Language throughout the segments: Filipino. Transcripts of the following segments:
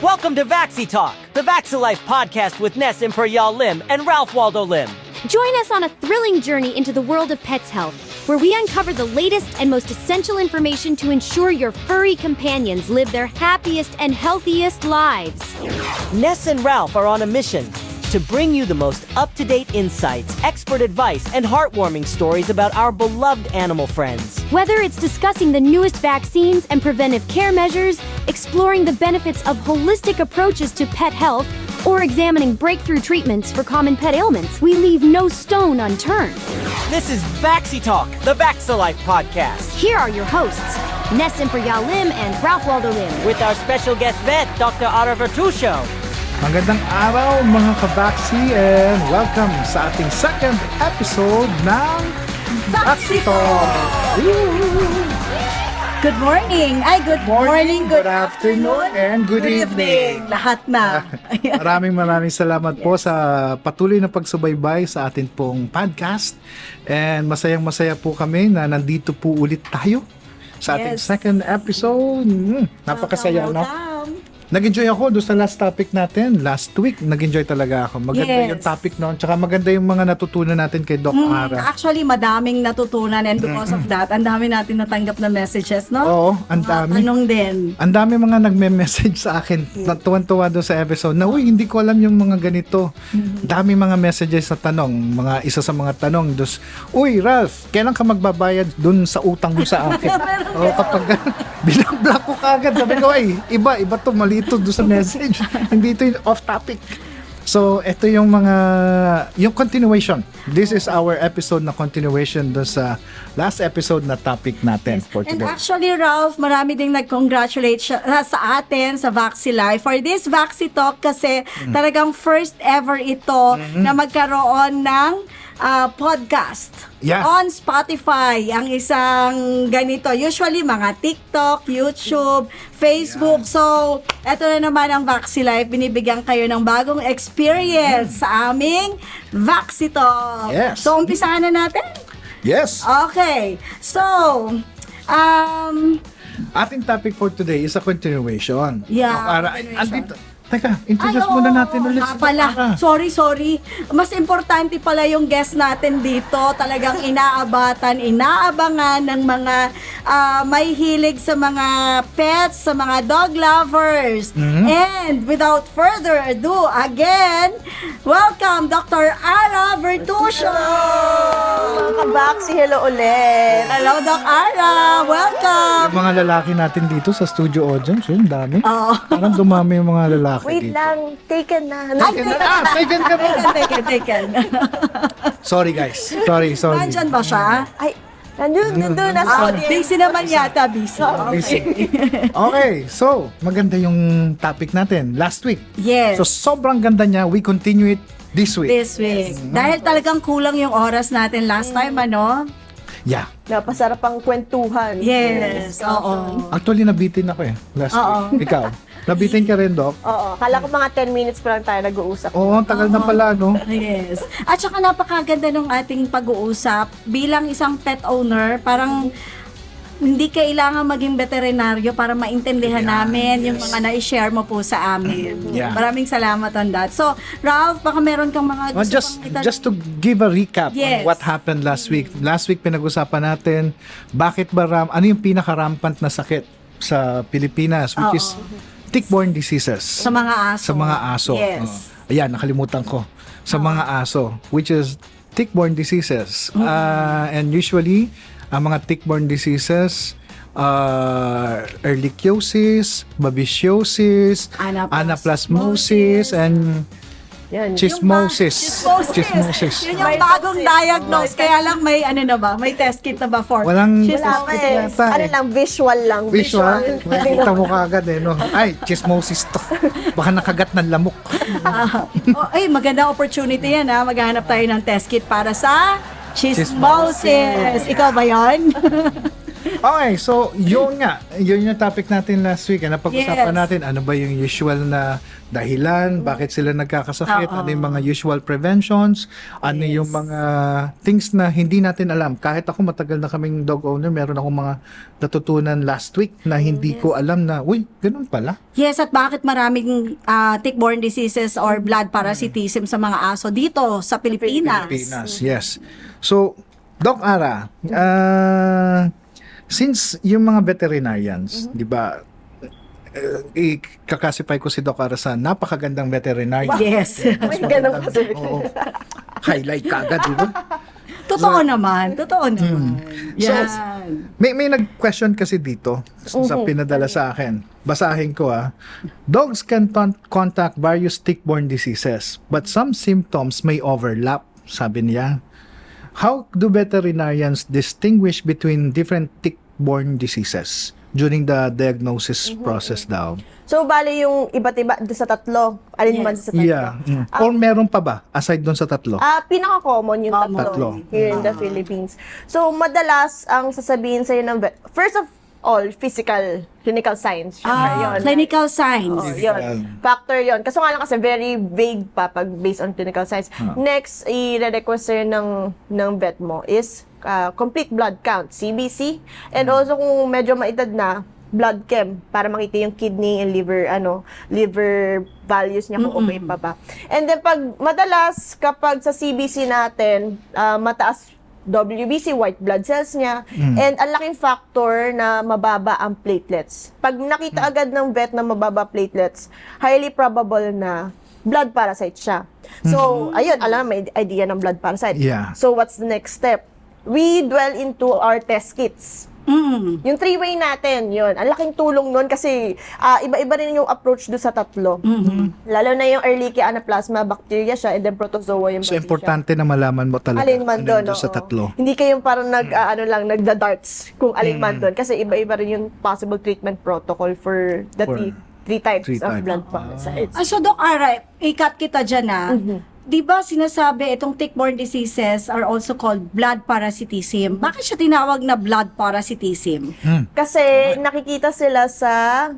Welcome to Vaxi Talk, the Vaxilife podcast with Ness Imperial Lim and Ralph Waldo Lim. Join us on a thrilling journey into the world of pets' health, where we uncover the latest and most essential information to ensure your furry companions live their happiest and healthiest lives. Ness and Ralph are on a mission to bring you the most up-to-date insights, expert advice, and heartwarming stories about our beloved animal friends. Whether it's discussing the newest vaccines and preventive care measures, exploring the benefits of holistic approaches to pet health, or examining breakthrough treatments for common pet ailments, we leave no stone unturned. This is Vaxi Talk, the Vaxilife podcast, Here are your hosts, Ness Imperial Lim and Ralph Waldo Lim. with our special guest vet, Dr. Ara Vertusho. Magandang araw mga kabaksi and welcome sa ating second episode ng Vaxi Talk! Good morning! Ay, good morning, good afternoon, and good evening. Lahat na. Maraming salamat po sa patuloy na pagsubaybay sa atin pong podcast. And masayang-masaya po kami na nandito po ulit tayo sa ating Yes. second episode. Napakasaya, no? Welcome. Nag-enjoy ako doon sa last topic natin. Last week, nag-enjoy talaga ako. Maganda Yes. yung topic noon. Tsaka maganda yung mga natutunan natin kay Doc Ara. Actually, madaming natutunan and because of that, ang dami natin natanggap na messages, no? Oo, ang dami. Anong din? Ang dami mga nagme-message sa akin. Tuwan-tuwa doon sa episode na, uy, hindi ko alam yung mga ganito. Dami mga messages sa tanong. Isa sa mga tanong, uy, Ralph, kailan ka magbabayad doon sa utang mo sa akin? O kapag binablock ko kagad, sabi ko, ay, iba to, mali ito doon sa message. Hindi ito yung off-topic. So, ito yung yung continuation. This is our episode na continuation doon sa last episode na topic natin for And today. actually, Ralph, marami ding nag-congratulate sa atin sa Vaxi Life for this Vaxi Talk kasi talagang first ever ito na magkaroon ng podcast Yeah. on Spotify. Ang isang ganito. Usually, mga TikTok, YouTube, Facebook. So, eto na naman ang Vaxi Life. Binibigyan kayo ng bagong experience sa aming Vaxi Talk. Yes. So, umpisahan na natin? Yes! Okay. So, Ating topic for today is a continuation. Yeah, Para, continuation. Introduce muna natin ulit si pala. Doc Ara. Sorry. Mas importante pala yung guest natin dito. Talagang inaabangan ng mga may hilig sa mga pets, sa mga dog lovers. And without further ado, again, welcome Dr. Ara Vertusho! Kabaksi, hello ulit. Hello, Doc Ara! Welcome! Yung mga lalaki natin dito sa studio audience, yun, dami. Oo. Parang dumami yung mga lalaki Wait dito. lang, taken na. Taken ka ba? Taken. Sorry guys. Sorry. Nandyan ba siya? Ay, nandun na sa audience. Busy naman yata, busy. Okay, so maganda yung topic natin last week. Yes. So sobrang ganda niya. We continue it this week. This week. Dahil talagang kulang yung oras natin last time, ano? Yeah. Napasarap ang kwentuhan. Yes. Oo. Actually, nabitin ako last week. Ikaw? Nabitin ka rin, Doc? Oo, kala ko mga 10 minutes pa lang tayo nag-uusap. Oo, tagal na pala, no? Yes. At saka napakaganda ng ating pag-uusap bilang isang pet owner, parang hindi kailangan maging veterinaryo para maintindihan namin yung mga na-share mo po sa amin. Yeah. Maraming salamat on that. So, Ralph, baka meron kang mga Well, gusto just to give a recap Yes. on what happened last week. Last week pinag-usapan natin bakit ba ano yung pinaka-rampant na sakit sa Pilipinas, which is tick-borne diseases. sa mga aso. Sa mga aso. Yes. Ayan, nakalimutan ko. Sa mga aso, which is tick-borne diseases. And usually, ang mga tick-borne diseases, ehrlichiosis, babesiosis, anaplasmosis, and Yan. chismosis. Yun yung bagong diagnose. Kaya lang may may test kit na ba for? Walang Wala ka eh. yata Ano lang, visual lang. Visual? Makikita mo kagad no? Ay, chismosis to. Baka nakagat ng lamok. Maganda opportunity yan maghanap tayo ng test kit para sa chismosis. Ikaw ba yon? Okay, so yun yung topic natin last week. Napag-usapan Yes. natin ano ba yung usual na dahilan, bakit sila nagkakasakit, ano yung mga usual preventions, ano yung mga things na hindi natin alam. Kahit ako matagal na kaming dog owner, meron akong mga natutunan last week na hindi ko alam na, uy, ganun pala. Yes, at bakit maraming tick-borne diseases or blood parasitism sa mga aso dito sa Pilipinas? Pilipinas, yes. So, Doc Ara, since yung mga veterinarians, di ba, ikakasify ko si Doc Ara sa napakagandang veterinarian. Yes. May ganun kasi. Oo. Highlight kagad, di ba? Totoo naman. Yan. May nag-question kasi dito sa pinadala sa akin. Basahin ko Dogs can contact various tick-borne diseases, but some symptoms may overlap, sabi niya. How do veterinarians distinguish between different tick-borne diseases during the diagnosis process daw? So, bali yung iba't iba doon sa tatlo. Alin man sa tatlo. Yeah. Or meron pa ba aside doon sa tatlo? Pinaka-common yung tatlo, Tatlo. here in the Philippines. So, madalas ang sasabihin sa'yo ng vet, first of all, clinical signs. Syempre, yun. Clinical signs. Oh, yun. Factor yun. Kaso nga lang kasi very vague pa pag based on clinical signs. Next, i-request sa'yo ng vet mo is complete blood count, CBC. And also kung medyo maedad na, blood chem para makita yung kidney and liver values niya kung okay pa ba. And then pag madalas kapag sa CBC natin, mataas WBC, white blood cells niya, and ang laking factor na mababa ang platelets. Pag nakita agad ng vet na mababa platelets, highly probable na blood parasite siya. So, ayun, alam may idea ng blood parasite. Yeah. So, what's the next step? We dwell into our test kits. Yung three-way natin, yun. Ang laking tulong nun kasi iba-iba rin yung approach do sa tatlo. Lalo na yung Ehrlichia anaplasma, bacteria siya, and then protozoa yung So, bacteria. importante na malaman mo talaga Alin man doon, sa tatlo. Hindi kayong parang nagda-darts kung alin man doon. Kasi iba-iba rin yung possible treatment protocol for the three types Three of types. blood parasites. So, Doc Ara, ikat kita dyan Di ba sinasabi itong tick-borne diseases are also called blood parasitism? Bakit siya tinawag na blood parasitism? Kasi nakikita sila sa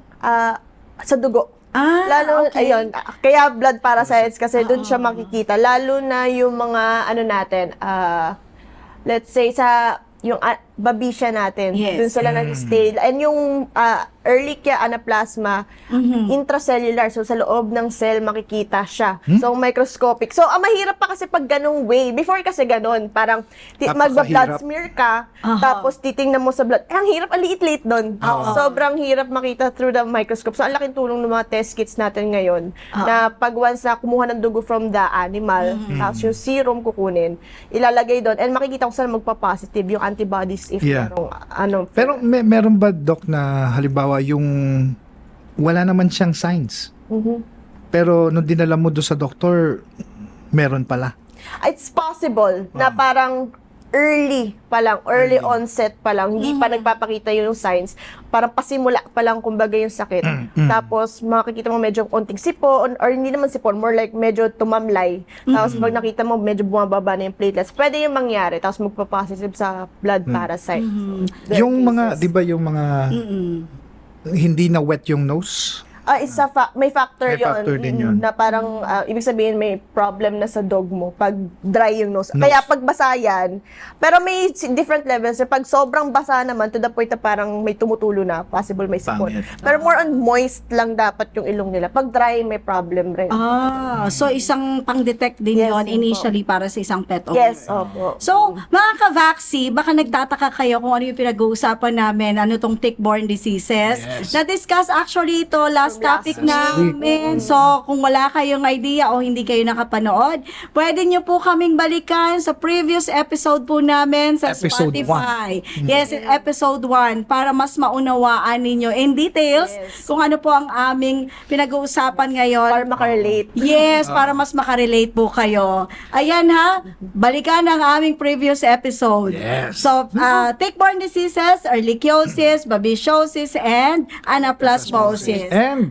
dugo. Lalo, okay. ayun, kaya blood parasites kasi doon siya makikita. Lalo na yung mga, natin, let's say, sa yung babisya natin, Yes. doon sila nag-stay. And yung Ehrlichia anaplasma, intracellular, so sa loob ng cell makikita siya. So microscopic. So ang mahirap pa kasi pag ganung way. Before kasi ganun, parang magba-blood smear ka, tapos titingnan mo sa blood. Ang hirap, ang liit-liit doon. Sobrang hirap makita through the microscope. So ang laking tulong ng mga test kits natin ngayon, na pag once na kumuha ng dugo from the animal, tapos yung serum kukunin, ilalagay doon, and makikita kung saan magpa-positive yung antibodies if Yeah. merong Pero meron ba, Doc, na halimbawa yung wala naman siyang signs? Pero nung dinala mo doon sa doktor, meron pala. it's possible na parang early onset pa lang, hindi pa nagpapakita yung signs, parang pasimula pa lang kumbaga yung sakit. Tapos makikita mo medyo konting sipon, or hindi naman sipon, more like medyo tumamlay. Tapos pag nakita mo medyo bumababa na yung platelets, pwede yung mangyari, tapos magpa-positive sa blood parasite. Yung mga, di ba yung mga hindi na wet yung nose? May factor May yun. factor din yun. Na parang, ibig sabihin may problem na sa dog mo pag dry yung nose. Kaya pag basa yan, pero may different levels. Pag sobrang basa naman, to the point na parang may tumutulo na, possible may sipon. Pangit. Pero more on moist lang dapat yung ilong nila. Pag dry, may problem rin. So isang pang-detect din Yes, yon opo. initially para sa isang pet owner. Yes, opo. So, mga ka-vaxi, baka nagtataka kayo kung ano yung pinag-uusapan namin, ano tong tick-borne diseases. Yes. Na-discuss actually ito last topic namin. So, kung wala kayong idea o hindi kayo nakapanood, pwede nyo po kaming balikan sa previous episode po namin sa Episode Spotify. Yes, episode 1 para mas maunawaan ninyo in details kung ano po ang aming pinag-uusapan ngayon. Para makarelate. Yes, para mas makarelate po kayo. Ayan ha, balikan ang aming previous episode. Yes. So, tick-borne diseases, ehrlichiosis, babesiosis, and anaplasmosis. And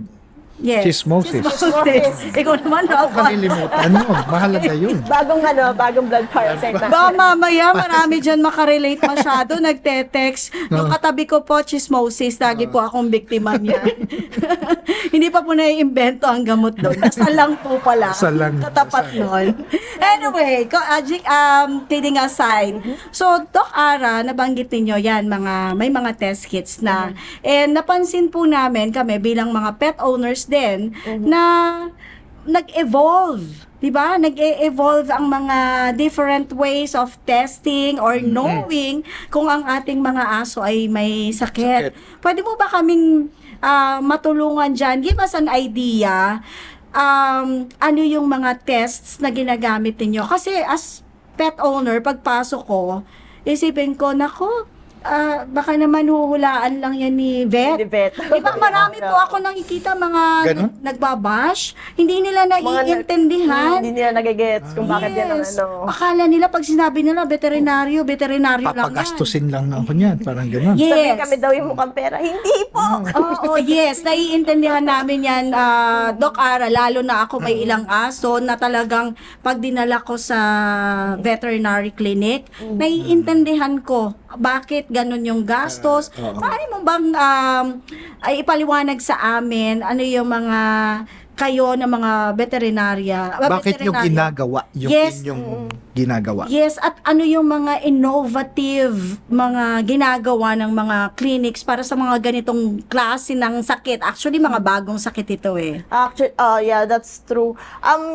Yes. Chismosis. Chismosis. Ikaw naman, Rafa. Kalilimutan mo. Mahalaga yun. Bagong blood parasite na. Baka mamaya marami dyan makarelate masyado, nagte-text. Yung katabi ko po, chismosis, lagi po akong biktima niya. Hindi pa po naiimbento ang gamot doon. Basta lang po pala. Basta lang. Katapat nun. Anyway, kidding aside. So, Doc Ara, nabanggit ninyo yan, may mga test kits na. And napansin po namin kami bilang mga pet owners din na nag-evolve. Diba? Nag-evolve ang mga different ways of testing or knowing kung ang ating mga aso ay may sakit. Pwede mo ba kaming matulungan dyan? Give us an idea. Ano yung mga tests na ginagamit ninyo? Kasi as pet owner, pagpasok ko, isipin ko, nako, baka naman huhulaan lang yan ni vet. Ni vet. Diba marami po ako nakikita mga Ganon? nagbabash, hindi nila naiintindihan. Hindi nila nagigets kung bakit yan ang ano. Akala nila pag sinabi nila veterinaryo lang yan. Papagastusin lang ako niyan. Parang gano'n. Sabihin Yes. kami daw yung mukhang pera. Hindi po! Oo, yes. Naiintindihan namin yan, Doc Ara, lalo na ako may ilang aso na talagang pag dinala ko sa veterinary clinic, naiintindihan ko bakit ganun yung gastos. Paano mo bang ay ipaliwanag sa amin ano yung mga kayo na mga veterinarya? Bakit nyo ginagawa yung Yes. inyong ginagawa? Yes, at ano yung mga innovative mga ginagawa ng mga clinics para sa mga ganitong klase ng sakit? Actually, mga bagong sakit ito eh. Actually, yeah, that's true.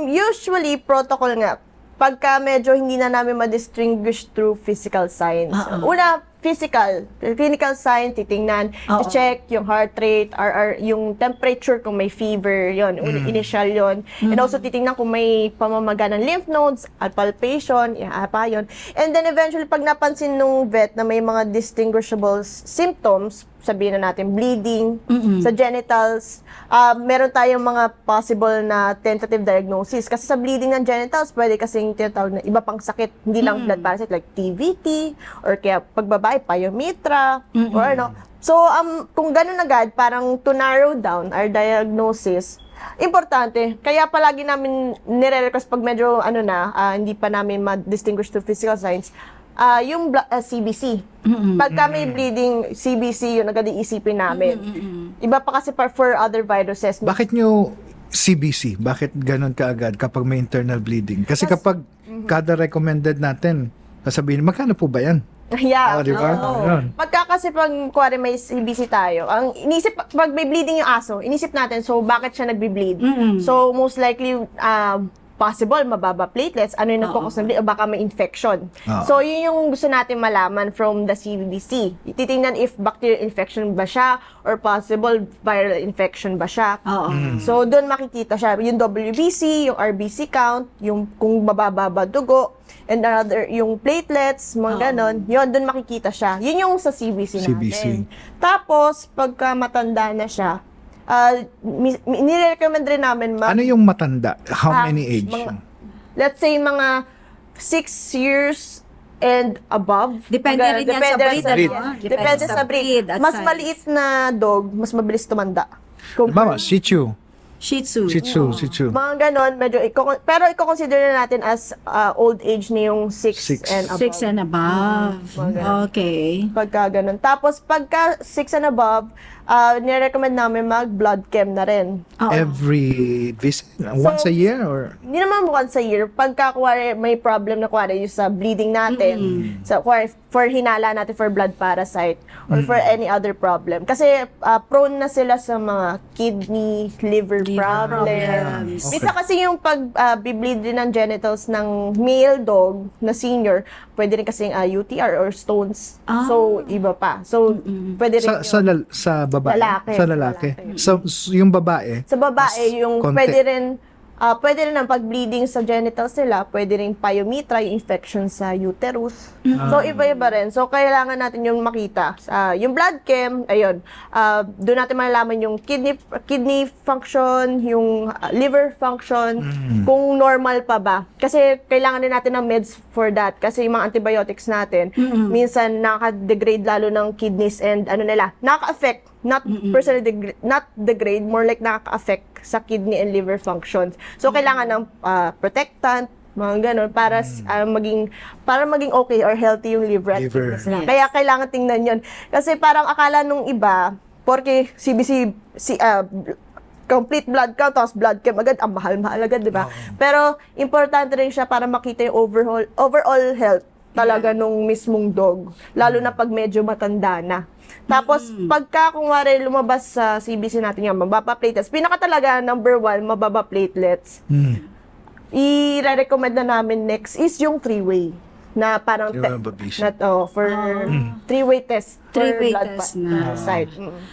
Usually, protocol nga, pagka medyo hindi na namin ma-distinguish through physical signs. Una, physical, clinical signs, titingnan, check yung heart rate, yung temperature kung may fever, yon, initial yon. And also titingnan kung may pamamaga ng lymph nodes, palpation, pa yon. And then eventually, pag napansin nung vet na may mga distinguishable symptoms, sabihin na natin bleeding sa genitals, meron tayong mga possible na tentative diagnosis. Kasi sa bleeding ng genitals, pwede kasing tinatawag na iba pang sakit, hindi lang blood parasite like TVT, or kaya pagbabae, pyometra, or ano. So, kung ganun agad, parang to narrow down our diagnosis, importante. Kaya palagi namin nire-request pag medyo hindi pa namin ma-distinguish to physical signs, yung CBC. Pagka may bleeding, CBC, yun agad iisipin namin. Iba pa kasi for other viruses. Bakit nyo CBC? Bakit ganun kaagad kapag may internal bleeding? Kasi kapag kada recommended natin, sasabihin, magkano po ba yan? Yeah. Di ba? Ganun. Pagka kasi pag kuwari may CBC tayo, ang inisip, pag may bleeding yung aso, inisip natin, so bakit siya nagbe-bleed? So most likely, possible, mababa platelets, ano yung nagkakos ng bleed, o baka may infection. So, yun yung gusto natin malaman from the CBC. Titingnan if bacterial infection ba siya, or possible viral infection ba siya. So, doon makikita siya. Yung WBC, yung RBC count, yung kung bababa ba dugo, and another, yung platelets, mga ganon, yun, doon makikita siya. Yun yung sa CBC natin. Tapos, pagka matanda na siya, nire-recommend rin namin Ano yung matanda? How many age? Let's say mga 6 years and above. Depende rin yan sa breed. Depende sa breed. Mas size. maliit na dog, mas mabilis tumanda. Bawa, Shih Tzu. Shih Tzu. Shih Tzu. Mga ganon, medyo pero i-consider na natin as old age na yung 6 Six. and above. 6 and above. Okay. Pagka ganun. Tapos, pagka 6 and above, nire-recommend namin mag-blood chem na rin. Every visit? Once a year? Or Hindi naman once a year. Pagka kuwari, may problem na kuwari yung sa bleeding natin, sa kuwari, for hinala natin for blood parasite, or for any other problem. Kasi prone na sila sa mga kidney, liver problems. Okay. Minsan kasi yung pag-bleed rin ng genitals ng male dog na senior, pwede rin kasing UTR or stones. So, iba pa. So, pwede rin sa babae? Lalaki. Sa lalaki. So, yung babae? Sa babae, yung konti. pwede rin ang pag-bleeding sa genitals nila, pwede rin pyometra, yung infection sa uterus. So, iba-iba rin. So, kailangan natin yung makita. Yung blood chem, ayun, doon natin malalaman yung kidney function, yung liver function, kung normal pa ba. Kasi kailangan din natin ng meds for that kasi yung mga antibiotics natin minsan nakaka-degrade lalo ng kidneys and ano nila, nakaka-affect, not personally not degrade, more like nakaka-affect sa kidney and liver functions. So kailangan ng protectant, mga ganun, para maging okay or healthy yung liver at Liver. kidneys nila. Kaya kailangan tingnan yon. Kasi parang akala nung iba, porque CBC, complete blood count, tapos blood chem agad, ang mahal-mahal agad, di ba? Pero, importante rin siya para makita yung overall health talaga nung mismong dog. Lalo na pag medyo matanda na. Tapos, pagka kung wari lumabas sa CBC natin yan, mababa platelets. Pinaka talaga, number 1, mababa platelets. I-recommend na namin next is yung 3-way. Na parang for 3-way test for Three-way blood test na. parasite.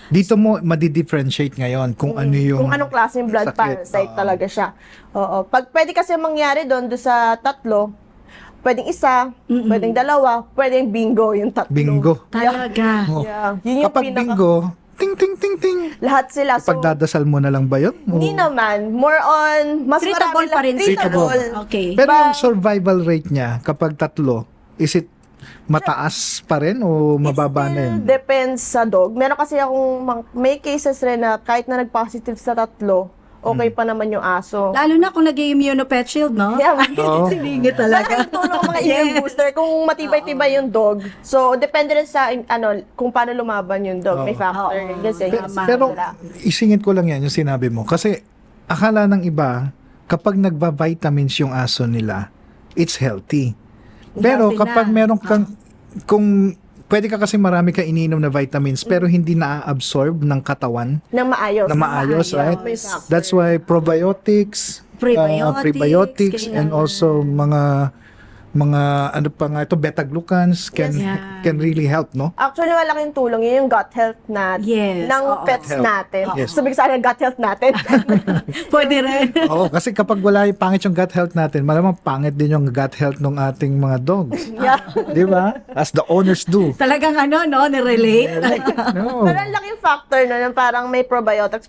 Dito mo madi-differentiate ngayon kung ano yung Kung anong klaseng blood sakit. parasite talaga siya. Oo. Pag pwede kasi mangyari doon sa tatlo, pwedeng isa, pwedeng dalawa, pwedeng bingo yung tatlo. bingo. Talaga. Oh. Yeah. Yun yung Kapag bingo, ting ting ting ting. lahat sila. So, Pagdadasal mo na lang ba yun? hindi naman. More on, mas Treatable marami pa rin sila. treatable. Okay. Pero yung survival rate niya kapag tatlo, is it mataas pa rin o mababa na yun? Depends sa dog. Meron kasi akong, may cases rin na kahit na nag-positive sa tatlo, okay pa naman yung aso. Lalo na kung nag-immunopet shield, no? Yeah. Oo. Siningit talaga. Tulong mga immune booster kung matibay-tibay yung dog. So, depende rin sa kung paano lumaban yung dog. May factor rin kasi. Pero isingit ko lang yan yung sinabi mo. Kasi akala ng iba, kapag nagba-vitamins yung aso nila, it's healthy. Pero Healthy kapag na. meron kang, kung pwede ka kasi marami ka ininom na vitamins, pero hindi na-absorb ng katawan Nang maayos. na maayos, right? May factor. That's why probiotics, Prebiotics, and also mga ano pa nga ito, beta-glucans can really help, no? Actually, malaking tulong yun yung gut health Yes, ng oo. pets Health. natin. Yes. Sabi ko sana gut health natin. Pwede rin. Oo, kasi kapag wala yung pangit yung gut health natin, malamang pangit din yung gut health ng ating mga dogs. Yeah. Di ba? As the owners do. Talagang nirelate. No. Pero ang laking factor na parang may prebiotics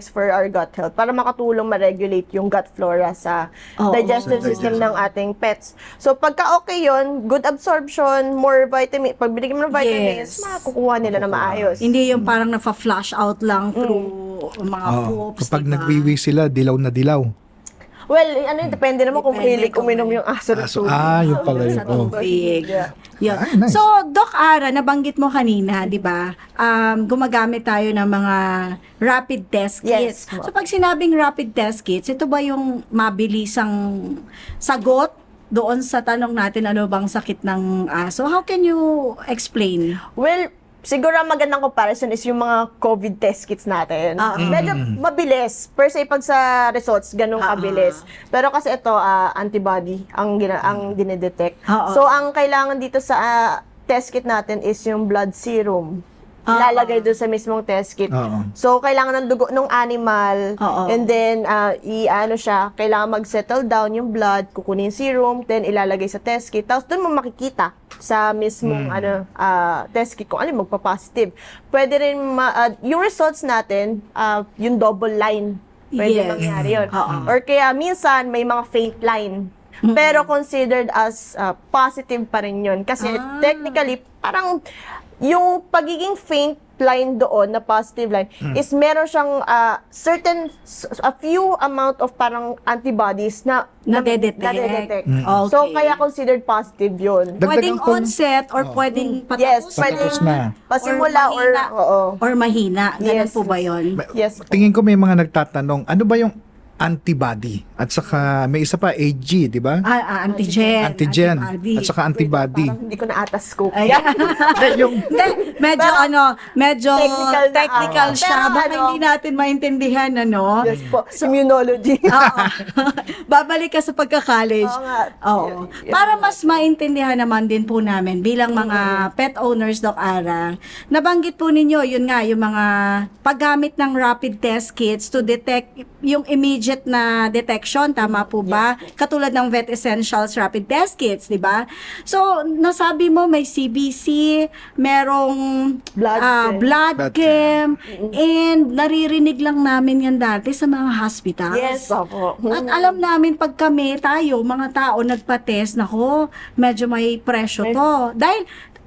for our gut health para makatulong ma-regulate yung gut flora sa digestive system ng ating pets. So, pagka okay yun, good absorption, more vitamin, pag binigyan mo ng vitamins, makukuha nila na maayos. Hindi yung parang nafa-flush out lang through mga poops. Kapag diba? nagwiwi sila, dilaw na dilaw. Well, depende naman kung Depende mahilig kung uminom yung aso ng Aso, tubig. yun pala yun. Sa Oh. tubig. Yeah. Yeah. Ay, nice. So, Doc Ara, nabanggit mo kanina, di ba? Gumagamit tayo ng mga rapid test kits. Yes, ma'am. So, pag sinabing rapid test kits, ito ba yung mabilisang sagot doon sa tanong natin ano bang sakit ng aso? How can you explain? Well, siguro ang magandang comparison is yung mga COVID test kits natin. Medyo mabilis. Per se, pag sa results, ganun kabilis. Pero kasi ito, antibody ang dinedetect. So, ang kailangan dito sa test kit natin is yung blood serum. Ilalagay doon sa mismong test kit. Oo. So, kailangan ng dugo ng animal. And then, kailangan mag-settle down yung blood, kukunin yung serum, then ilalagay sa test kit. Tapos, doon mo makikita sa mismong test kit kung ano magpa-positive. Pwede rin, yung results natin, yung double line. Pwede Yes. mangyari yun. Or kaya, minsan, may mga faint line. Pero considered as positive pa rin yun. Kasi technically, parang yung pagiging faint line doon na positive line is meron siyang a few amount of parang antibodies na Nadedetect. nadedetect. Okay. So, kaya considered positive yun. Pwedeng Dagdagan ko- onset or pwedeng Yes, patapos pwede. Patapos na. Pasimula or, mahina. oo. Or mahina. Ganun Yes. po ba yun? Yes. Tingin ko may mga nagtatanong, ano ba yung antibody? At saka may isa pa, AG, di ba? Antigen. Antigen. Antibody. At saka antibody. Parang hindi ko na-atas scope. Ay, Hindi, medyo medyo Technical technical, na, siya. pero Baka hindi natin maintindihan, ano? Yes po. Immunology. Oo. Babalik ka sa pagka-college. Oo nga. Oo. Yeah. Para mas maintindihan naman din po namin bilang mga pet owners, Doc Ara, nabanggit po ninyo, yun nga, yung mga paggamit ng rapid test kits to detect yung immediate na detection, tama po ba? Katulad ng Vet Essentials Rapid Test Kits, di ba? So, nasabi mo may CBC, merong Blood blood Blood chem, and naririnig lang namin yan dati sa mga hospitals. Yes, opo. At alam namin pag kami, tayo, mga tao, nagpa-test, nako, medyo may presyo to. Dahil,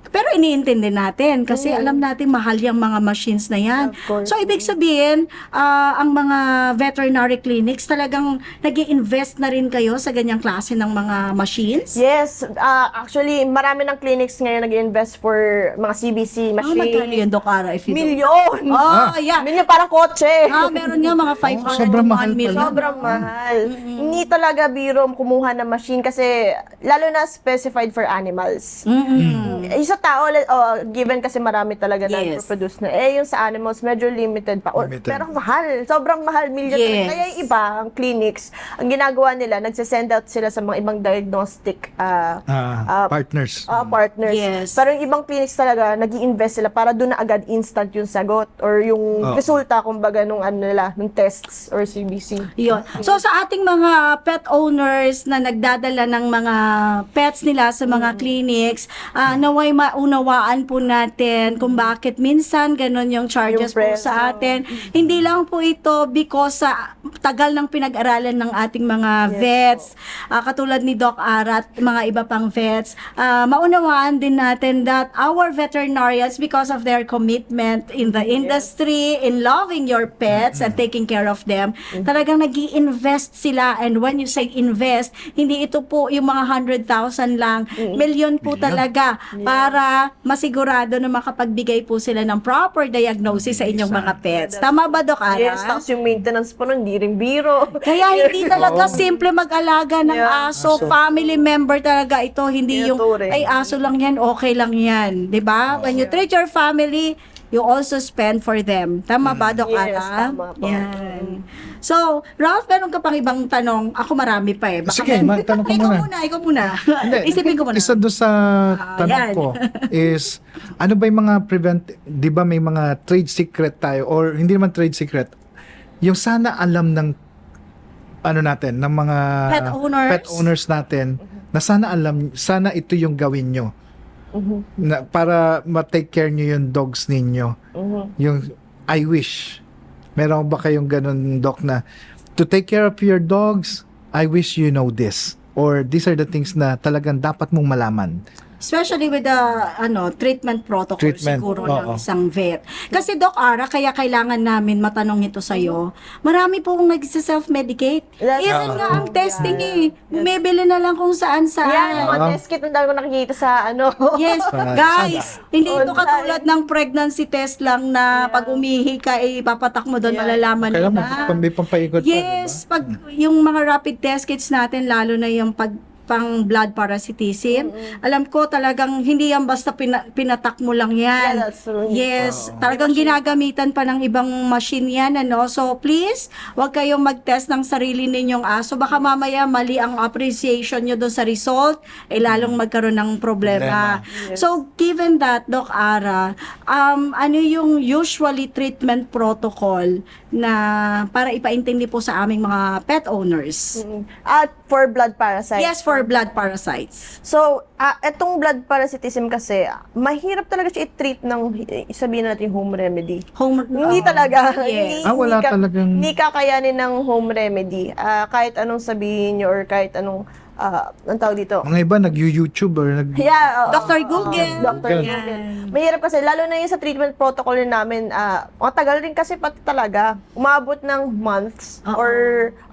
pero iniintindi natin kasi alam natin mahal yung mga machines na yan. Of course. So, ibig sabihin, ang mga veterinary clinics talagang nag-i-invest na rin kayo sa ganyang klase ng mga machines? Yes, actually, marami ng clinics ngayon nag-invest for mga CBC Magkano machine. yun, Doc Ara, if you don't- Milyon! Oh, yeah. Milyon parang kotse. Meron nga mga 500 sobrang to mahal 1 million. pala. Sobrang mahal. Hindi talaga biro kumuha ng machine kasi lalo na specified for animals. Yung sa tao, given kasi marami talaga na Yes. produce na. Yung sa animals, medyo limited pa. Limited. Pero mahal. Sobrang mahal. Million. Yes. Kaya yung iba, ang clinics, ang ginagawa nila, nagsisend out sila sa mga ibang diagnostic Partners. partners. Yes. Pero yung ibang clinics talaga, nag-i-invest sila para doon na agad instant yung sagot or yung resulta, kumbaga, nung nung tests or CBC. Yun. So sa ating mga pet owners na nagdadala ng mga pets nila sa mga clinics, naway maunawaan po natin kung bakit minsan ganun yung charges Yung po presyo. sa atin. Hindi lang po ito because sa tagal ng pinag-aralan ng ating mga vets, katulad ni Doc Arat, mga iba pang vets, maunawaan din natin that our veterinarians, because of their commitment in the industry, in loving your pets and taking care of them, talagang nag-i-invest sila. And when you say invest, hindi ito po yung mga 100,000 lang, milyon po talaga para masigurado na makapagbigay po sila ng proper diagnosis sa inyong mga pets. Tama ba, Doc Ara? Yes, tapos yung maintenance po nun, di rin biro. Kaya hindi talaga simple mag-alaga ng aso. Family member talaga ito. Hindi yung, Tinuturing. ay aso lang yan, okay lang yan. 'Di ba? When you treat your family, you also spend for them. Tama ba, Doc Yes, Ara? tama po. Yan. So, Ralph, meron ka pang ibang tanong? Ako marami pa eh. Sige, magtanong ka muna. Ikaw muna. Isipin ko muna. Isa doon sa tanong yan. ko is, ano ba yung mga di ba may mga trade secret tayo, or hindi naman trade secret, yung sana alam ng natin, ng mga Pet owners. natin, na sana ito yung gawin nyo. Na, para ma-take care nyo yung dogs ninyo. Yung I wish. Meron ba kayong ganun, Doc, na to take care of your dogs, I wish you know this. Or these are the things na talagang dapat mong malaman. Especially with the treatment protocol siguro ng oo. isang vet. Kasi Doc Ara, kaya kailangan namin matanong ito sa'yo. Marami pong nag-self-medicate. Even nga ang testing bumibili na lang kung saan-saan. Yan, mga test kit, ang dami ko nakikita sa Yes, guys, hindi ito katulad ng pregnancy test lang na pag umihi ka, ipapatak mo doon, malalaman Kailan na. may pampaikot pa, Yes, pag yung mga rapid test kits natin, lalo na yung pang blood parasitism, alam ko talagang hindi yan basta pinatak mo lang yan. Yeah, that's true. Yes, talagang ginagamitan pa ng ibang machine yan, So please, wag kayong mag-test ng sarili ninyong aso. Baka mamaya mali ang appreciation nyo doon sa result, lalong magkaroon ng problema. So given that, Doc Ara, ano yung usually treatment protocol na para ipaintindi po sa aming mga pet owners? At for blood parasites. Yes, for blood parasites. So, etong blood parasitism kasi, mahirap talaga siya i-treat ng, sabihin natin, home remedy. Hindi talaga. Yes. Wala talagang- Hindi kakayanin ng home remedy. Kahit anong sabihin nyo or kahit anong, ang tawag dito. Mga iba nag-YouTube or Yeah, Dr. Google. Dr. Google. Mahirap kasi, lalo na yung sa treatment protocol namin, matagal rin kasi pati talaga. Umabot ng months or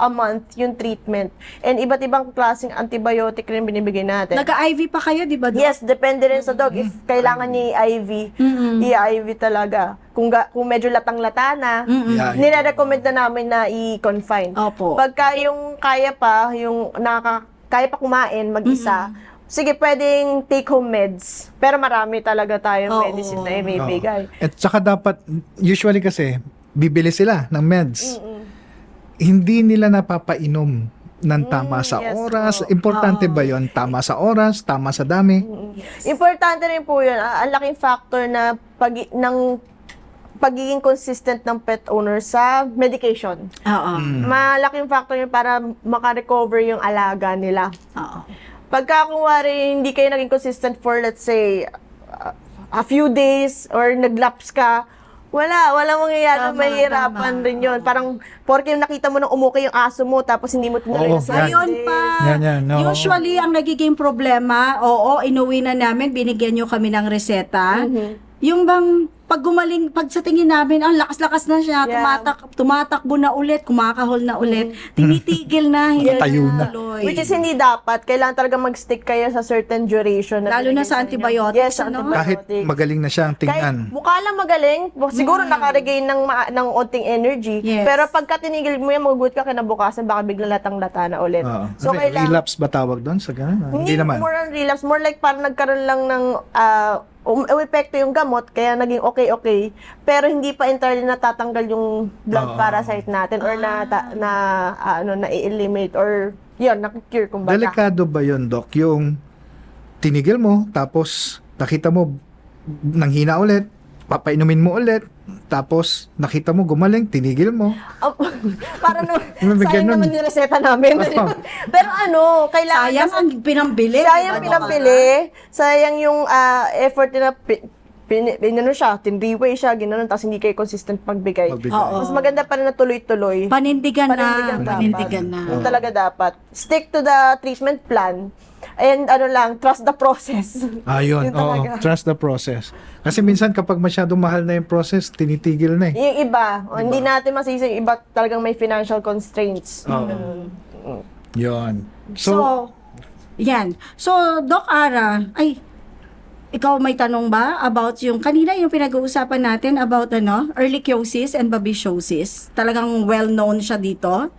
a month yung treatment. And iba't ibang klaseng antibiotic rin binibigay natin. Nag-IV pa kayo, di ba, Doc? Yes, depende rin sa dog. If kailangan niya i-IV, i-IV talaga. Kung medyo latang-lata na, nire-recommend na namin na i-confine. Opo. Pagka yung kaya pa, kaya pa kumain mag-isa, sige, pwedeng take-home meds. Pero marami talaga tayong medicine na ibibigay. At saka dapat, usually kasi, bibili sila ng meds. Hindi nila napapainom ng tama sa oras. Importante ba yon? Tama sa oras, tama sa dami? Importante rin po yun. Ang laking factor na ng pagiging consistent ng pet owner sa medication. Oo. Malaking factor yun para makarecover yung alaga nila. Oo. Pagka kung wari, hindi kayo naging consistent for, let's say, a few days or naglapse ka, wala mangyayari, Tama, mahihirapan tama. rin yun. Parang, porke nakita mo nang umukay yung aso mo, tapos hindi mo tinuloy Oo, na sa Ayun pa. Yan, no. Usually, ang nagiging problema, inuwi na namin, binigyan nyo kami ng reseta. Yung bang, pag gumaling, pag sa tingin namin, ang lakas-lakas na siya, Yeah. tumatakbo na ulit, kumakahol na ulit, tinitigil na, hindi Tayo na. tuloy. Which is hindi dapat. Kailangan talaga mag-stick kayo sa certain duration. Lalo na binigay sa inyo. antibiotics, Yes, sa ano? Kahit antibiotics. magaling na siya ang Kahit tingnan. mukha lang magaling, siguro nakaregain ng onting energy. Yes. Pero pagka tinigil mo yan, magugut ka kinabukasan, baka biglang latang-lata na ulit. Oo. So, kailangan, Relapse ba tawag doon sa ganun? Hindi naman. more on relapse. More like parang nagkaroon lang ng epekto yung gamot, kaya naging okay. Pero hindi pa entirely natatanggal yung blood Oo. parasite natin or na-eliminate or yun, na-cure kumbaga. Delikado ba yun, Doc? Yung tinigil mo, tapos nakita mo nanghina ulit, papainumin mo ulit, tapos nakita mo gumaling, tinigil mo. Para no, May sayang ganun. naman yung reseta namin. Oo. Pero kailangan Sayang ang pinambili. sayang diba, pinambili, sayang yung effort na siya, tinriway siya, ginanon, tapos hindi kayo consistent pagbigay. Magbigay. Oo. Mas maganda pa rin na tuloy-tuloy. Panindigan Panindigan na. dapat. Panindigan na. Yun talaga dapat. Stick to the treatment plan. And trust the process. Ayun, Yun talaga. trust the process. Kasi minsan kapag masyadong mahal na yung process, tinitigil na eh. Yung iba, hindi natin masisi, yung iba talagang may financial constraints. Oo. Yun. So, yan. So, Doc Ara, ikaw may tanong ba about yung kanina yung pinag-uusapan natin about ehrlichiosis and babesiosis? Talagang well-known siya dito.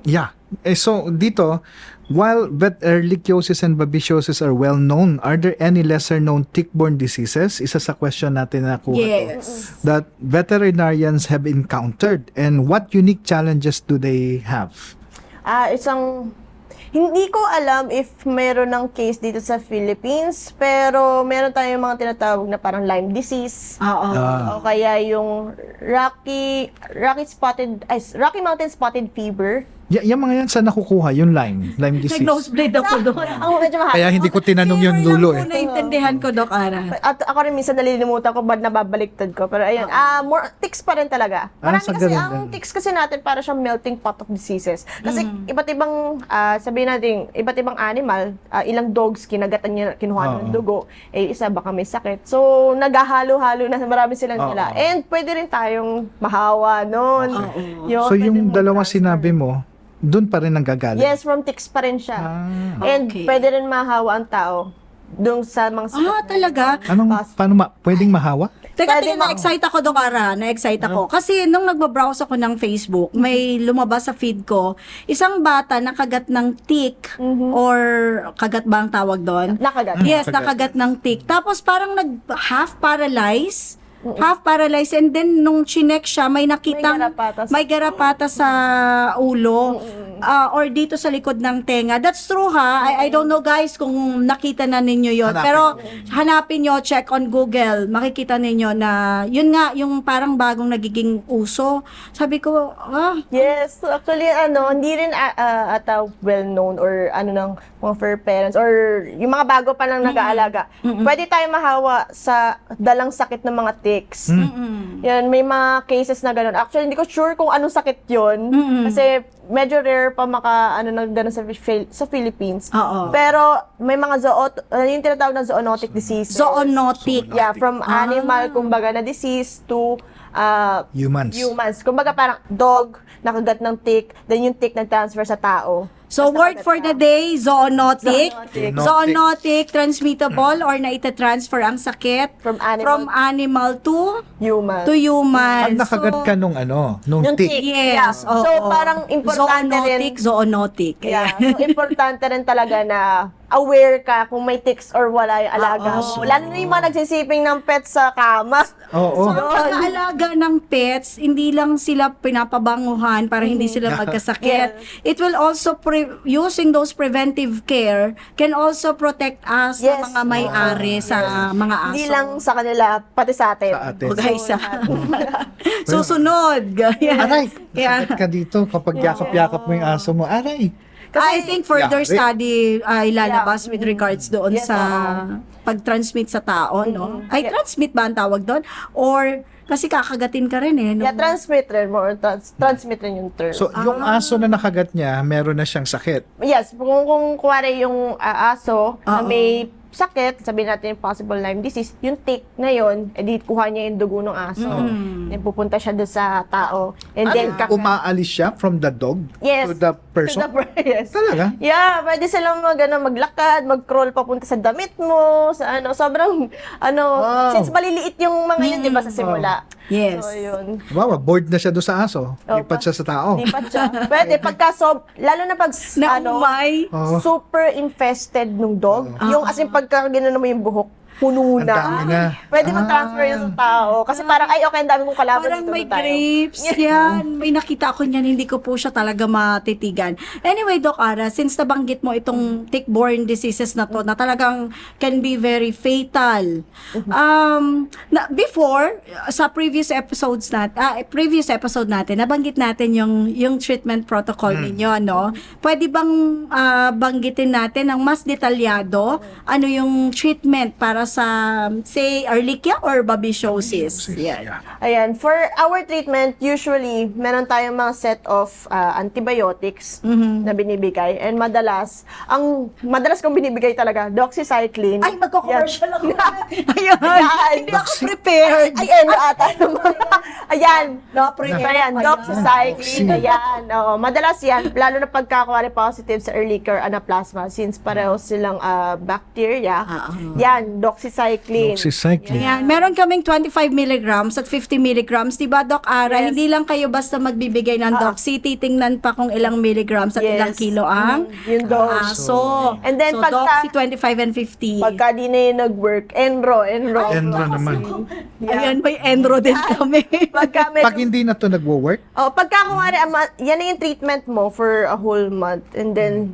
Yeah. So dito, while ehrlichiosis and babesiosis are well known, are there any lesser known tick-borne diseases? Isa sa question natin na nakuha to, Yes. that veterinarians have encountered, and what unique challenges do they have? Hindi ko alam if meron ng case dito sa Philippines, pero meron tayong mga tinatawag na parang Lyme disease. Oo. O kaya yung Rocky Mountain Spotted Fever. Yung mga yan sa nakukuha, yung Lyme disease. Nag-nosebleed ako doon. Ang medyo mahal. Kaya hindi ko tinanong yung Fever dulo lang po eh. naintindihan ko, Doc Ara. At ako rin minsan nalilimutan ko ba't nababaliktad ko. Pero ayun, more ticks pa rin talaga. Marami sa kasi, ganun ang din. ticks kasi natin para siyang melting pot of diseases. Kasi iba't ibang, sabihin natin, iba't ibang animal, ilang dogs kinagatan niya, kinuha Oo. ng dugo, isa baka may sakit. So, naghahalo-halo na, marami silang Oo. nila. And pwede rin tayong mahawa nun. Yun, So pwede yung mo dalawang transfer. sinabi mo, doon pa rin nanggagaling. Yes, from ticks pa rin siya. And Okay. pwede rin mahawa ang tao doon sa mga Talaga? Pwedeng mahawa? Teka, Pwede na-excite ako, Doc Ara. Na-excite ako. Kasi nung nagbabrowse ako ng Facebook, may lumabas sa feed ko, isang bata nakagat ng tick, or kagat ba ang tawag doon? Nakagat. Yes, Nakagat. nakagat ng tick. Tapos parang half paralyzed, and then nung chinek siya, may nakitang May may garapata garapata sa ulo, or dito sa likod ng tenga. That's true ha. I don't know guys kung nakita na ninyo yon. Hanapin Pero hanapin nyo, check on Google, makikita ninyo na yun nga, yung parang bagong nagiging uso. Sabi ko, Yes, actually hindi rin ata well known or ng mga fur parents or yung mga bago pa lang nag-aalaga. Pwede tayo mahawa sa dalang sakit ng mga ticks. Yan, may mga cases na gano'n. Actually, hindi ko sure kung anong sakit 'yon kasi medyo rare pa na gano'n sa Philippines. Oo. Pero may mga yung tinatawag na zoonotic disease. zoonotic. Yeah, from animal kumbaga na disease to Humans. Kumbaga parang dog, nakagat ng tick, then yung tick nag-transfer sa tao. So, Tapos word nakagat for ka. the day, zoonotic. Zoonotic. Zoonotic, transmittable or naita-transfer ang sakit From animal to Human. human. Pag nakagat ka nung Yung tick. tick. Yes. Yeah. So, parang importante zoonotic, rin. zoonotic. Yeah. So, importante rin talaga na aware ka kung may ticks or wala yung alaga mo. Lalo na yung mga nagsisiping ng pet sa kama. Oo. So, ang pag-aalaga ng pets, hindi lang sila pinapabanguhan para hindi sila magkasakit. It will also, using those preventive care, can also protect us Yes. sa mga may-ari sa mga aso. Hindi lang sa kanila, pati sa atin. Sa atin. O guys, susunod. Aray, Kaya- sakit ka dito kapag yakap-yakap mo yung aso mo. Aray. I think further Yeah. study ilalabas with regards doon Yes, sa pag-transmit sa tao, no? Ay, transmit ba ang tawag doon? Or, kasi kakagatin ka rin eh. No? Yeah, transmit rin more. Transmit rin yung term. So, yung aso na nakagat niya, meron na siyang sakit. Yes, kung kuwari yung aso na Oo. may sakit, sabihin natin yung possible Lyme disease, yung tick na yun, edi kuha niya yung dugo ng aso. Then pupunta siya doon sa tao. And then, Umaalis siya from the dog Yes. to the person? Yes. Talaga? Yeah, pwede silang maglakad, mag-crawl papunta sa damit mo, sa sobrang, Wow. since maliliit yung mga yun, di ba, sa simula. Yes. So, yun. Wow, bored na siya doon sa aso. Lipat siya sa tao. Lipat siya. Pwede, lalo na pag, Naumay. Oo. super infested nung dog. Yung as in pagka ginano mo yung buhok, puno Ang na. dami na. Pwede mo transfer yun sa tao. Kasi parang, ay, okay, ang dami mong kalaban. Parang dito may na tayo. grapes. Yan. May nakita ako niyan. Hindi ko po siya talaga matitigan. Anyway, Doc Ara, since nabanggit mo itong tick-borne diseases na to, na talagang can be very fatal. Before, sa previous episode natin, nabanggit natin yung treatment protocol ninyo, no? Pwede bang banggitin natin ng mas detalyado ano yung treatment para sa, say, Ehrlichia or babesiosis? Yeah. Ayan, for our treatment, usually, meron tayong mga set of antibiotics na binibigay. And madalas kong binibigay talaga, doxycycline. Ay, magko-commercial ako. Ayan. Hindi ako prepared. Ay, ata naman. Ayan. Na-prepare Ayan, pa yan. doxycycline. Ayan. Oo, madalas yan, lalo na pagkakuwari positive sa Ehrlichia or Anaplasma, since pareho silang bacteria. Yan, doxycycline. Doxycycline. Ayan, meron kaming 25 milligrams at 50 milligrams. Diba, Doc Ara? Yes. Hindi lang kayo basta magbibigay ng doxy, titingnan pa kung ilang milligrams at Yes. ilang kilo ang Yung dose. aso. And then so, pagka- doxy 25 and 50. Pagka di na yun nag-work, enro. Enro naman. Ayan, may enro din kami. Pagka may, Pag hindi na to nagwo-work, pagka kumari, yan na yung treatment mo for a whole month. And then,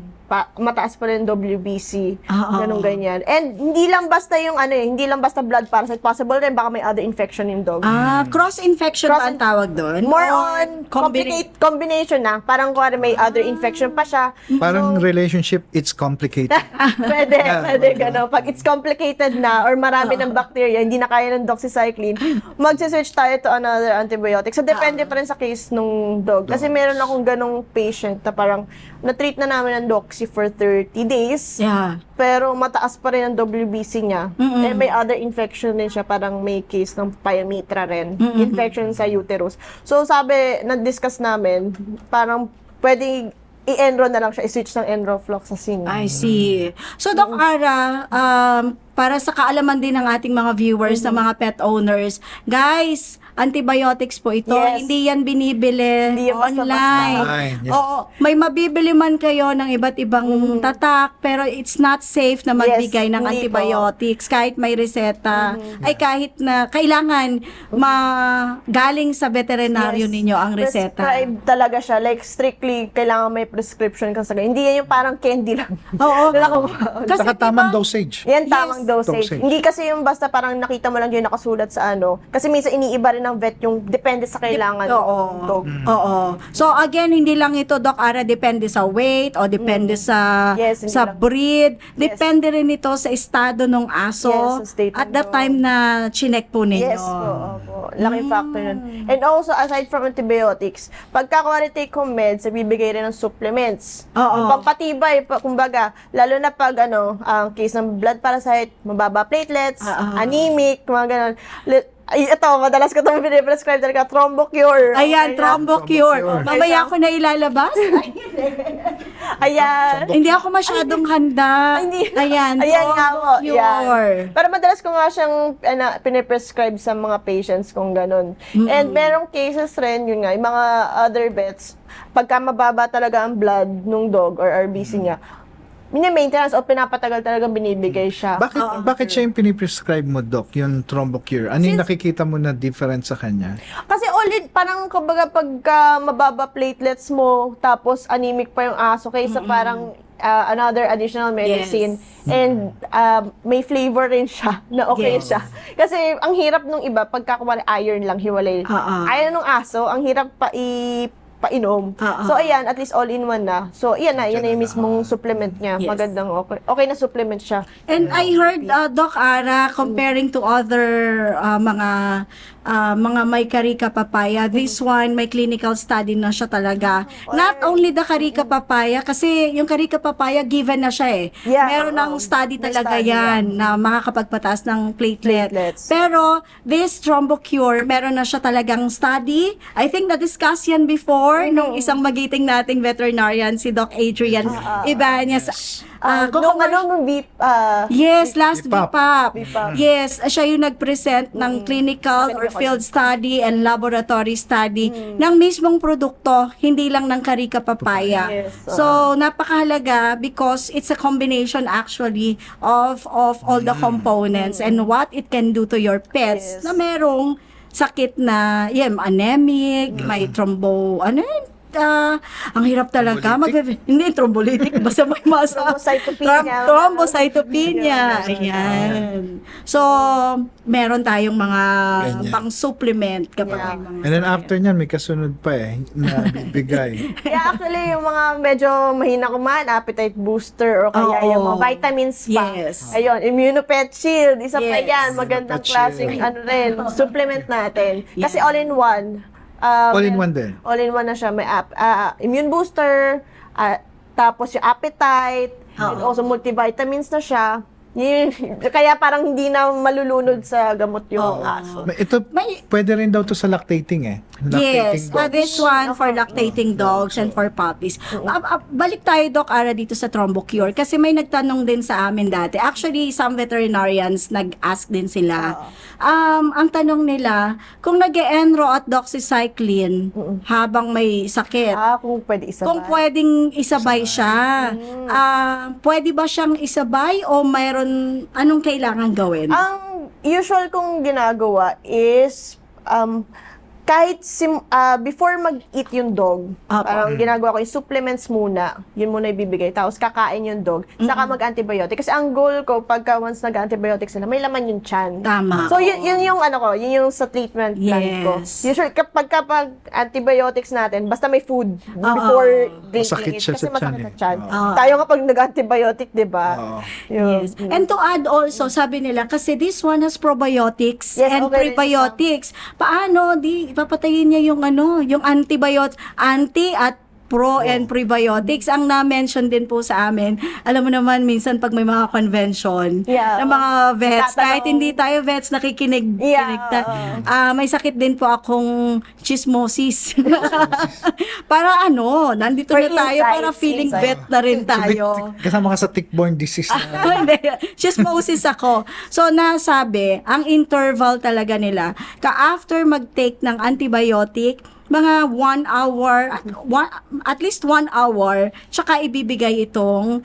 mataas pa rin WBC, ganun ganyan. And hindi lang basta yung hindi lang basta blood parasite, possible rin baka may other infection yung dog. Cross-infection ba ang tawag doon? More Or on combination na. Parang kuwari may other infection pa siya. parang relationship, it's complicated. Pwede gano'n. Pag it's complicated na or marami ng bacteria, hindi na kaya ng doxycycline, mag-switch tayo to another antibiotic. So, depende pa rin sa case nung dog. Kasi meron akong ganong patient na parang na-treat na namin ng doxy for 30 days. Yeah. Pero mataas pa rin ang WBC niya. And may other infection din siya. Parang may case ng pyometra rin. Infection sa uterus. So, sabi, na-discuss namin, parang pwedeng i-enro na lang siya, i-switch ng enrofloxacin. I see. So, Doc Ara, para sa kaalaman din ng ating mga viewers, na mga pet owners, guys, antibiotics po ito. Yes. Hindi yan binibili Hindi yan basta-basta. online. Online, yes. Oo. May mabibili man kayo ng iba't ibang tatak, pero it's not safe na magbigay ng hindi antibiotics kahit may reseta. Ay kahit na kailangan galing sa veterinaryo Yes. ninyo ang reseta. Prescribed talaga siya. Like, strictly, kailangan may prescription ka sa ganyan. Hindi yan yung parang candy lang. Oo. Kasi, Saka tamang dosage. yan tamang dosage. Dosage. Hindi kasi yung basta parang nakita mo lang dyan nakasulat sa Kasi minsan iniiba rin ng vet yung depende sa kailangan ng dog. Oo. So again, hindi lang ito, Doc Ara, depende sa weight o depende sa Yes, hindi sa lang. breed. Depende rin ito sa estado ng aso Yes, sa state at ng the dog. time na chinek po ninyo. Yes po, opo. Laking factor yun. And also, aside from antibiotics, pagka kuwari take home meds, bibigay rin ng supplements. Oo. Pampatibay, kumbaga, lalo na pag ang case ng blood parasite, mababa platelets, anemic, mga ganun. Ito, madalas ko itong piniprescribe talaga, Thrombocure. Ayan, Okay na? Thrombocure. Thrombocure. Mamaya ko na ilalabas. Ayan. Hindi ako masyadong handa. Hindi. Ayan, Ayan nga po. Thrombocure. Yan. Pero madalas ko nga siyang piniprescribe sa mga patients kung ganun. And merong cases rin, yun nga, yung mga other vets, pagka mababa talaga ang blood nung dog or RBC niya, mini-maintenance o pinapatagal talagang binibigay siya. Bakit siya yung piniprescribe mo, Doc, yung Thrombocure? Ano yung nakikita mo na difference sa kanya? Kasi parang kumbaga pagka mababa platelets mo, tapos anemic pa yung aso, kaysa parang another additional medicine. And may flavor rin siya na okay siya. Kasi ang hirap nung iba, pagka kumari iron lang, hiwalay. Iron ng aso, ang hirap painom. So, ayan, at least all-in-one na. So, yan na yung mismong supplement niya. Yes. Magandang okay na supplement siya. And I heard, Doc Ara, comparing to other mga may Carica papaya, this one, may clinical study na siya talaga. Not only the Carica papaya, kasi yung Carica papaya, given na siya eh. Yeah, Meron ng study may talaga study yan na makakapagpataas ng Platelets. Pero, this Thrombocure, meron na siya talagang study. I think na-discuss yan before nung isang magiting nating veterinarian, si Doc Adrian Ibanez. Yes, last VPAP. VPAP. Yes, siya yung nag-present ng clinical or field study and laboratory study ng mismong produkto, hindi lang ng Carica papaya. Yes, So, napakahalaga because it's a combination actually of all the components and what it can do to your pets na merong sakit na, anemic, may ang hirap talaga. Hindi, thrombolytic. Basta may masa. Thrombocytopenia. Ayan. So, meron tayong mga pang-supplement kapag may mga And then after nyan, may kasunod pa na bibigay. Yeah, actually, yung mga medyo mahina kumain, appetite booster o kaya yung mga vitamins pa. Yes. Ayun, Immunopet Shield, isa pa Yes. yan, magandang Immunopet klaseng Shield. supplement natin. Kasi all-in-one. All-in-one din. All-in-one na siya. May immune booster, tapos yung appetite, and also multivitamins na siya. Kaya parang hindi na malulunod sa gamot yung aso. Ito, pwede rin daw to sa lactating Yes, dogs. this one for lactating dogs and for puppies. Balik tayo, Doc Ara, dito sa Thrombocure kasi may nagtanong din sa amin dati. Actually, some veterinarians nag-ask din sila. Ang tanong nila, kung nag-enro at doxycycline habang may sakit, Kung pwede isabay. kung pwedeng isabay siya, pwede ba siyang isabay o mayroon, anong kailangan gawin? Ang usual kong ginagawa is, kahit before mag-eat yung dog, parang ginagawa ko yung supplements muna, yun muna ibibigay, tapos kakain yung dog, saka mag-antibiotic. Kasi ang goal ko, pagka once nag-antibiotic sila, may laman yung tiyan. Tama. So, yun yung yun yung sa treatment plan ko. Yes. Usually, kapag antibiotics natin, basta may food before drinking Masakit it, siya kasi sa masakit tiyan sa tiyan. Tayo nga pag nag-antibiotic, di ba? Yes. And to add also, sabi nila, kasi this one has probiotics Yes, and okay rin prebiotics. Paano? Papatayin niya yung yung anti at pro and prebiotics. Ang na-mention din po sa amin, alam mo naman, minsan pag may mga convention ng mga vets, kahit hindi tayo vets, nakikinig. May sakit din po akong chismosis. Para nandito For na tayo, para insights, feeling insight. vet na rin tayo. Kasama ka sa tick-borne disease. Hindi. Chismosis ako. So, nasabi, ang interval talaga nila, after mag-take ng antibiotic, mga 1 hour, at least 1 hour, tsaka ibibigay itong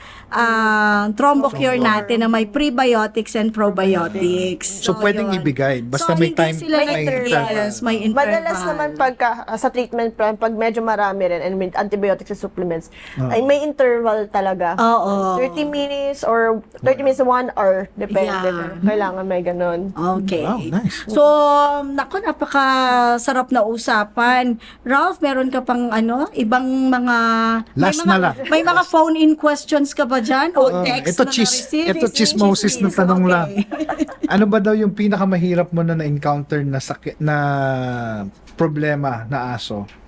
Thrombocure natin na may prebiotics and probiotics. So, pwedeng yun. ibigay. Basta So, may hindi time, sila may yes, may interval. Madalas naman pagka sa treatment plan, pag medyo marami rin and with antibiotics and supplements, ay may interval talaga. Oo. 30 minutes or 30 minutes to 1 hour. Depende. Yeah. Kailangan may ganun. Okay. Wow, nice. So, napakasarap na usapan. Ralph, meron ka pang ibang mga... Last may mga, na lang. May mga phone-in questions ka ba dyan? O text ito na na-receive? ito chismosis na tanong lang. Ano ba daw yung pinakamahirap mo na encounter na sakit na problema na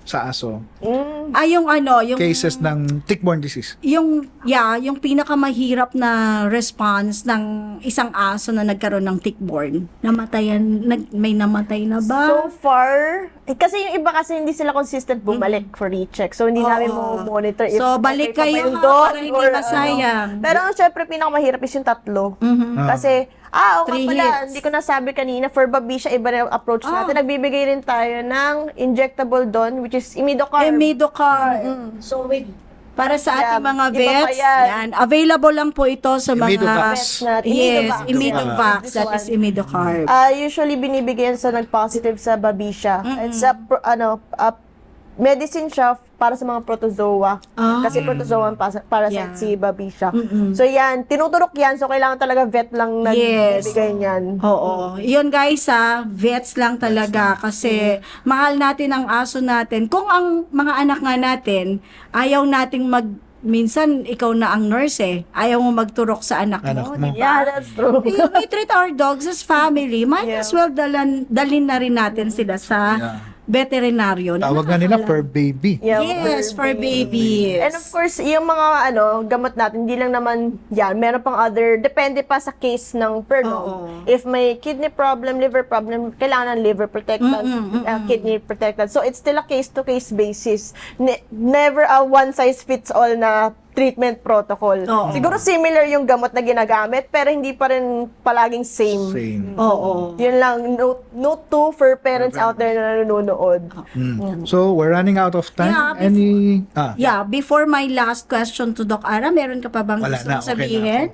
sa aso? Yung Cases ng tick-borne disease. yung pinakamahirap na response ng isang aso na nagkaroon ng tick-borne. May namatay na ba? So far, kasi yung iba kasi hindi sila consistent bumalik for recheck. So, hindi namin monitor if So, balik okay pa ba kayo yung ha, dog para hindi or masayang. Pero syempre, pinakamahirap is yung tatlo. Kasi, oo nga 3 pala, hits. hindi ko nasabi kanina, for Babesia, iba na yung approach natin. Nagbibigay rin tayo ng injectable doon, which is Imidocard. Imidocar. So, with Para sa ating Yeah, mga iba pa vets, yan. yan. Available lang po ito sa mga Imidovax. Vets natin. Yes, Imidovax. Imidovax. This That one. is Imidocarb. Usually binibigyan sa nag-positive sa babisya. It's a medicine siya para sa mga protozoa. Ah. Kasi protozoa ang parasite Yeah. si babisya. So yan, tinuturok yan. So kailangan talaga vet lang Yes. nagbibigay niyan. Oo. Yun guys vets lang talaga kasi mahal natin ang aso natin. Kung ang mga anak nga natin, ayaw nating minsan ikaw na ang nurse Ayaw mo magturok sa anak mo. Anak mo. di ba? Yeah, that's true. We treat our dogs as family. Might Yeah. as well dalhin na rin natin sila sa veterinaryo. Tawag nga nila fur baby. Yeah, Yes, for babies. And of course, yung mga gamot natin, hindi lang naman yan. Meron pang other, depende pa sa case ng per dog. Oo. If may kidney problem, liver problem, kailangan ng liver protectant, kidney protectant. So it's still a case-to-case basis. Never a one-size-fits-all na treatment protocol. Oo. Siguro similar yung gamot na ginagamit, pero hindi pa rin palaging same. Same. Oo. Yun lang, note to for parents out there na nanonood. So, we're running out of time. Yeah, Yeah, before my last question to Doc Ara, meron ka pa bang Wala gusto na, mong okay na sabihin?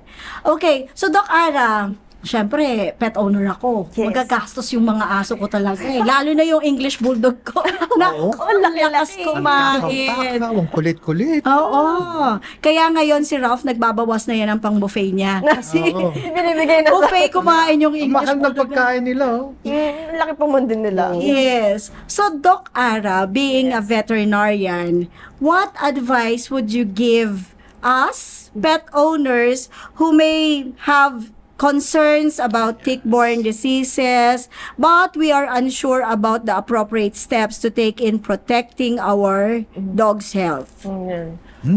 Okay, so Doc Ara, syempre, pet owner ako. Yes. Magagastos yung mga aso ko talaga Lalo na yung English Bulldog ko. Oo. Lakas laki-laki. kumain. Ang kulit-kulit. Oo. Kaya ngayon si Ralph nagbabawas na yan ang pang-buffet niya. Kasi Oo. Binibigay na buffet kumain yung Ang English mahal ng Bulldog. pagkain nila. laki pa man din nila. Yes. So, Doc Ara, being a veterinarian, what advice would you give us, pet owners, who may have concerns about tick-borne diseases, but we are unsure about the appropriate steps to take in protecting our dog's health?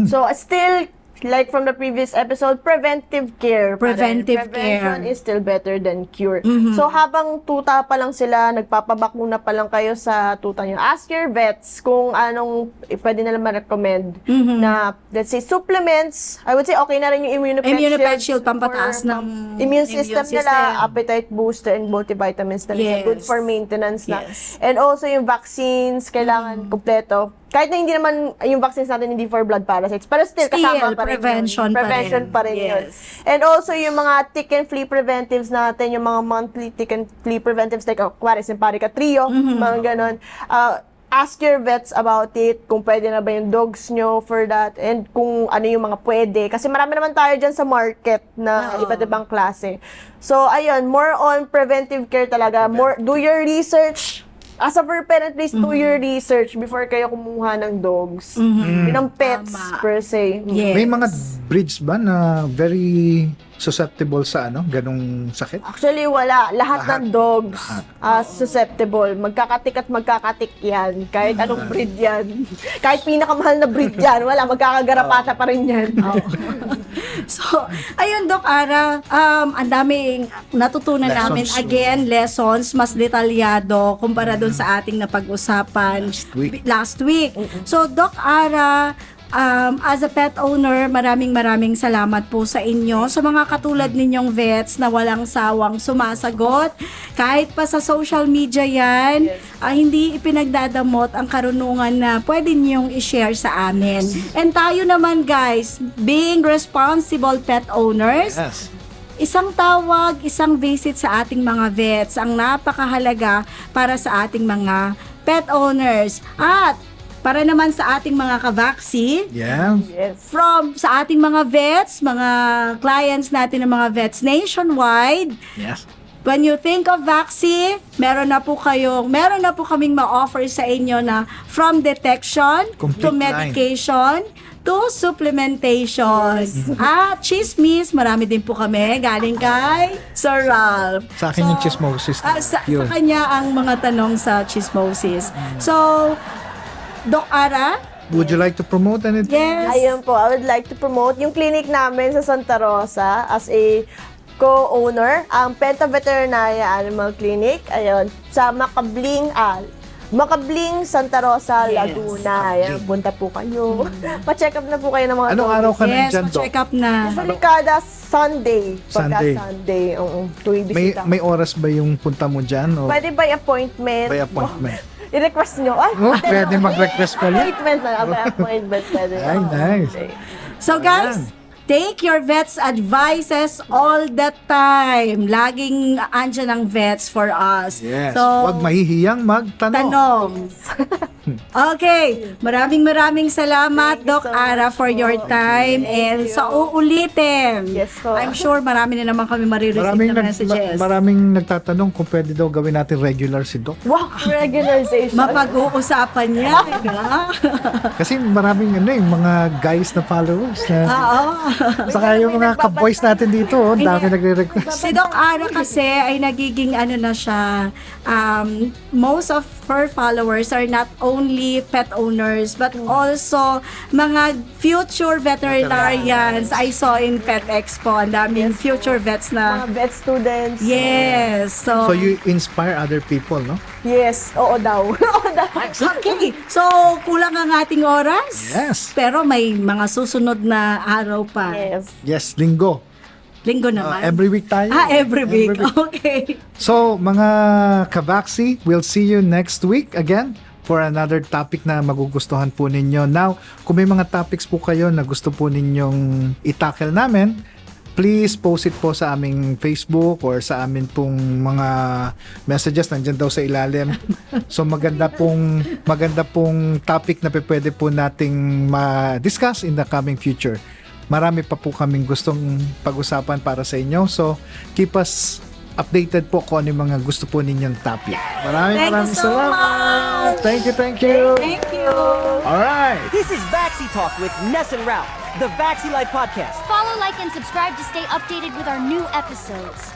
So, still, like from the previous episode, preventive care. pa rin. Preventive Prevention care. is still better than cure. So, habang tuta pa lang sila, nagpapabakuna pa lang kayo sa tuta nyo, ask your vets kung anong pwede nila ma-recommend na, let's say, supplements. I would say, okay na rin yung Immunopet Immunopet Shield Shield, pampataas for ng immune system system. nila, appetite booster, and multivitamins na Yes. good for maintenance na. Yes. And also, yung vaccines, kailangan kumpleto. Kahit na hindi naman yung vaccines natin hindi for blood parasites, pero still kasama pa rin prevention yun. pa Prevention rin. pa rin yun. Yes. And also yung mga tick and flea preventives natin, yung mga monthly tick and flea preventives like kuwari Simparica Trio, mga ganon. Ask your vets about it, kung pwede na ba yung dogs nyo for that, and kung ano yung mga pwede. Kasi marami naman tayo dyan sa market na iba't ibang klase. So, ayun, more on preventive care talaga. Do your research. As a fur parent, please do your research before kayo kumuha ng dogs. Ng pets, Tama. per se. Yes. May mga breeds ba na very susceptible sa ganong sakit? Actually, wala. Lahat ng dogs susceptible. Magkakatik at magkakatik yan. Kahit anong breed yan. Kahit pinakamahal na breed yan. Wala, magkakagarapata pa rin yan. So, ayun Doc Ara, ang daming natutunan namin. Lessons. Again, lessons, mas detalyado kumpara dun sa ating napag-usapan last week. So, Doc Ara, as a pet owner, maraming salamat po sa inyo. Sa mga katulad ninyong vets na walang sawang sumasagot, kahit pa sa social media yan, hindi ipinagdadamot ang karunungan na pwede niyong i-share sa amin. And tayo naman guys, being responsible pet owners, Yes. isang tawag, isang visit sa ating mga vets ang napakahalaga para sa ating mga pet owners. At para naman sa ating mga ka-vaccine, Yeah. Yes. sa ating mga vets, mga clients natin ng mga vets nationwide, Yes. when you think of vaccine, meron na po kaming ma-offer sa inyo na from detection Complete to line. medication to supplementation. Chismis, marami din po kami galing kay Sir Ralph. Sa akin yung chismosis. Sa Yun. kanya ang mga tanong sa chismosis. So, Doc Ara, Would you like to promote anything? yes. Ayun po, I would like to promote yung clinic namin sa Santa Rosa as a co-owner, ang Penta Veterinaria Animal Clinic. Ayun, sa Makabling, Santa Rosa, Yes. Laguna. Ayan, punta po kayo. Pa-check up na po kayo ng mga Anong araw ka Yes, nandyan, Doc? check up na. Usually kada Sunday. Pagka Sunday. Sunday, tuwing bisita. May oras ba yung punta mo dyan? O Pwede by appointment. by appointment? i-request nyo. Ay, Oh, pwede mag-request pala. appointment na. Appointment pwede. Ay, nice. So guys, take your vet's advices all the time. Laging andyan ang vets for us. Yes. So, Huwag mahihiyang magtanong. tanong. Okay, maraming salamat Doc Ara for your time and sa uulitin. Yes po. I'm sure marami na naman kami marireceive na messages. Maraming nagtatanong kung pwede daw gawin natin regular si Doc. Wow, regularization. Mapag-uusapan niya. Kasi maraming mga guys na followers na Oo. saka yung mga ka-boys natin dito, ang dami nagre-request. Si Doc Ara kasi ay nagiging ano na siya, most of her followers are not only pet owners but also mga future veterinarians. I saw in Pet Expo, ang daming future vets na. Mga vet students. Yes. So, So you inspire other people, no? Yes, oo daw. Oo daw. okay. So, kulang ang ating oras. Yes. Pero may mga susunod na araw pa. Yes. Yes, linggo. Linggo naman. Every week tayo. Every week. Okay. So, mga kabaksi, we'll see you next week again for another topic na magugustuhan po ninyo. Now, kung may mga topics po kayo na gusto po ninyong itackle namin, please post it po sa aming Facebook or sa amin pong mga messages nandiyan daw sa ilalim. So maganda pong topic na pwede po nating ma-discuss in the coming future. Marami pa po kaming gustong pag-usapan para sa inyo. So keep us updated po kung ano yung mga gusto po ninyong topic. Maraming Thank you so salamat. much. Thank you. Thank you. All right. This is Vaxi Talk with Ness and Ralph, the Vaxi Life podcast. Follow, like, and subscribe to stay updated with our new episodes.